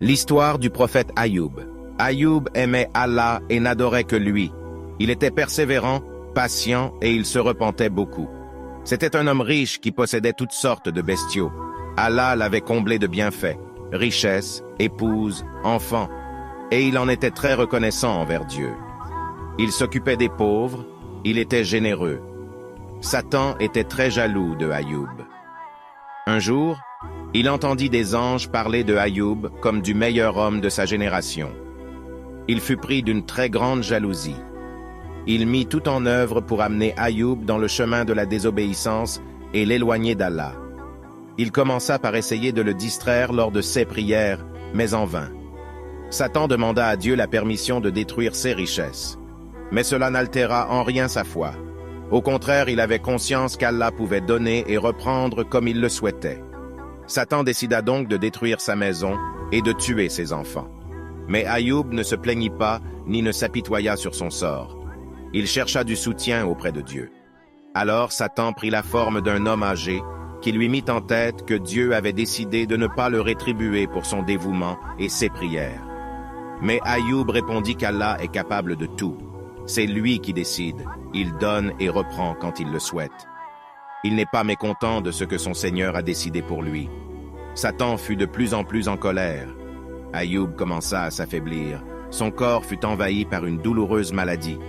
L'histoire du prophète Ayoub. Ayoub aimait Allah et n'adorait que lui. Il était persévérant, patient et il se repentait beaucoup. C'était un homme riche qui possédait toutes sortes de bestiaux. Allah l'avait comblé de bienfaits, richesses, épouses, enfants, et il en était très reconnaissant envers Dieu. Il s'occupait des pauvres, il était généreux. Satan était très jaloux de Ayoub. Un jour, il entendit des anges parler de Ayoub comme du meilleur homme de sa génération. Il fut pris d'une très grande jalousie. Il mit tout en œuvre pour amener Ayoub dans le chemin de la désobéissance et l'éloigner d'Allah. Il commença par essayer de le distraire lors de ses prières, mais en vain. Satan demanda à Dieu la permission de détruire ses richesses. Mais cela n'altéra en rien sa foi. Au contraire, il avait conscience qu'Allah pouvait donner et reprendre comme il le souhaitait. Satan décida donc de détruire sa maison et de tuer ses enfants. Mais Ayoub ne se plaignit pas ni ne s'apitoya sur son sort. Il chercha du soutien auprès de Dieu. Alors Satan prit la forme d'un homme âgé qui lui mit en tête que Dieu avait décidé de ne pas le rétribuer pour son dévouement et ses prières. Mais Ayoub répondit qu'Allah est capable de tout. C'est lui qui décide, il donne et reprend quand il le souhaite. Il n'est pas mécontent de ce que son Seigneur a décidé pour lui. Satan fut de plus en plus en colère. Ayoub commença à s'affaiblir. Son corps fut envahi par une douloureuse maladie.